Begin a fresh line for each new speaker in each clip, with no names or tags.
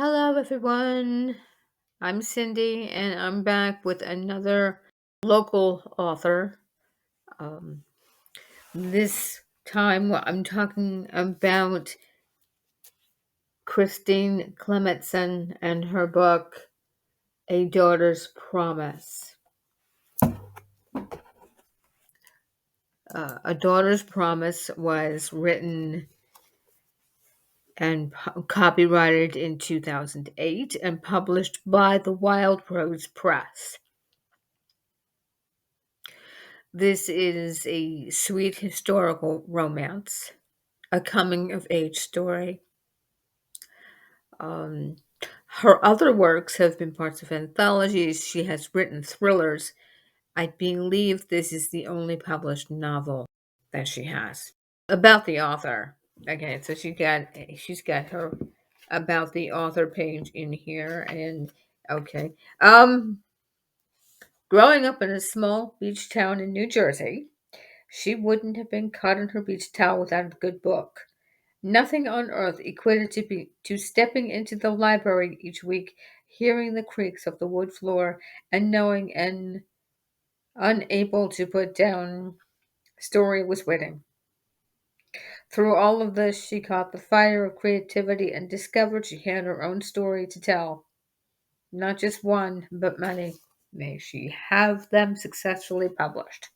Hello, everyone. I'm Cindy, and I'm back with another local author. Um, this time, I'm talking about Christine Clemetson and her book, A Daughter's Promise. A Daughter's Promise was written and copyrighted in 2008 and published by the Wild Rose Press. This is a sweet historical romance, a coming of age story. Um, Her other works have been parts of anthologies. She has written thrillers. I believe this is the only published novel that she has. About the author. Okay, so she's got her about the author page in here, and okay. Growing up in a small beach town in New Jersey, she wouldn't have been caught in her beach towel without a good book. Nothing on earth equated to stepping into the library each week, hearing the creaks of the wood floor, and knowing an unable to put down story was waiting. Through all of this, she caught the fire of creativity and discovered she had her own story to tell. Not just one, but many. May she have them successfully published.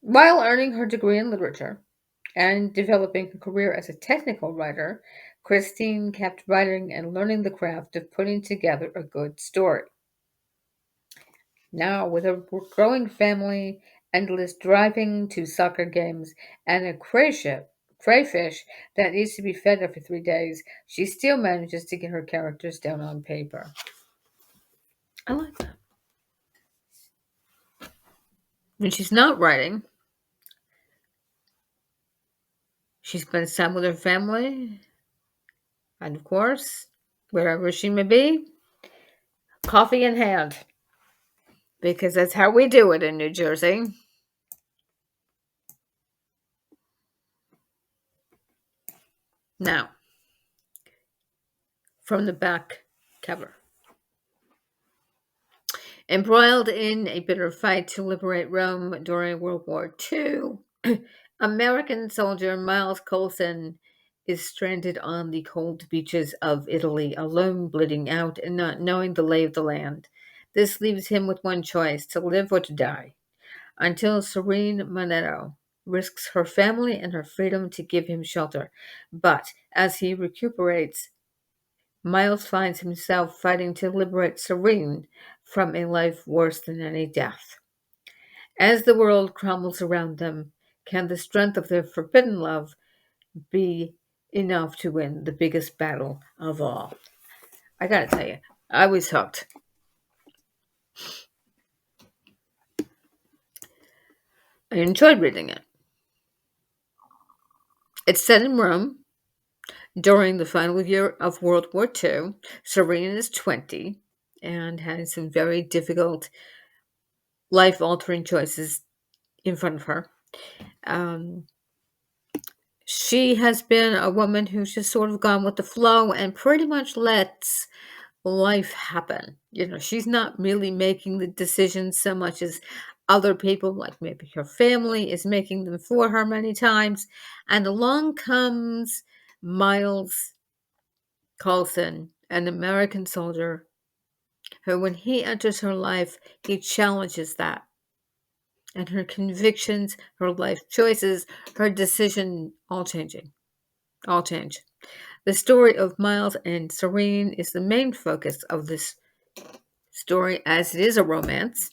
While earning her degree in literature and developing her career as a technical writer, Christine kept writing and learning the craft of putting together a good story. Now, with a growing family, endless driving to soccer games, and a crayfish that needs to be fed every 3 days, she still manages to get her characters down on paper. I like that. When she's not writing, she spends time with her family, and of course, wherever she may be, coffee in hand, because that's how we do it in New Jersey. Now, from the back cover. Embroiled in a bitter fight to liberate Rome during World War II, American soldier Miles Coulson is stranded on the cold beaches of Italy, alone, bleeding out, and not knowing the lay of the land. This leaves him with one choice: to live or to die, until Serene Monetto risks her family and her freedom to give him shelter. But as he recuperates, Miles finds himself fighting to liberate Serene from a life worse than any death. As the world crumbles around them, can the strength of their forbidden love be enough to win the biggest battle of all? I gotta tell you, I was hooked. I enjoyed reading it. It's set in Rome during the final year of World War II. Serena is 20 and has some very difficult, life altering choices in front of her. Um, she has been a woman who's just sort of gone with the flow and pretty much lets life happen. She's not really making the decisions so much as other people, like maybe her family, is making them for her many times. And along comes Miles Coulson, an American soldier, who, when he enters her life, he challenges that. And her convictions, her life choices, her decision, all changing. All change. The story of Miles and Serene is the main focus of this story, as it is a romance.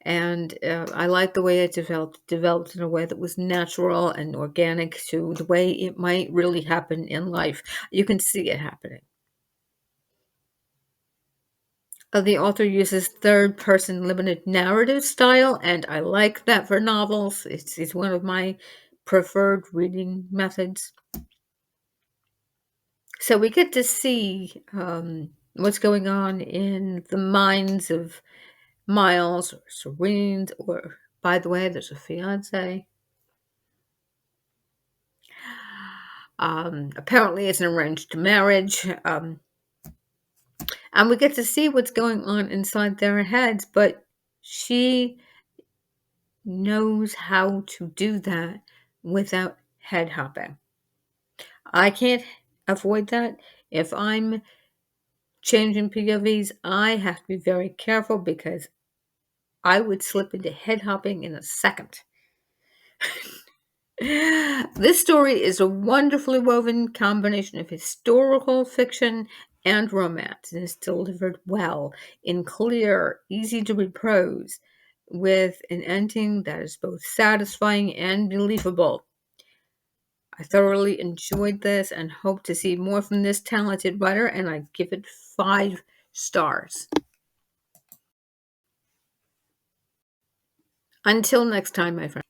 And I like the way it developed in a way that was natural and organic to the way it might really happen in life. You can see it happening. The author uses third-person limited narrative style, and I like that for novels. It's one of my preferred reading methods. So we get to see what's going on in the minds of Miles or Serene, or, by the way, there's a fiance. Apparently, it's an arranged marriage. And we get to see what's going on inside their heads, but she knows how to do that without head hopping. I can't avoid that. If I'm changing POVs, I have to be very careful because I would slip into head hopping in a second. This story is a wonderfully woven combination of historical fiction and romance, and is delivered well in clear, easy to read prose, with an ending that is both satisfying and believable. I thoroughly enjoyed this and hope to see more from this talented writer, and I give it 5 stars. Until next time, my friends.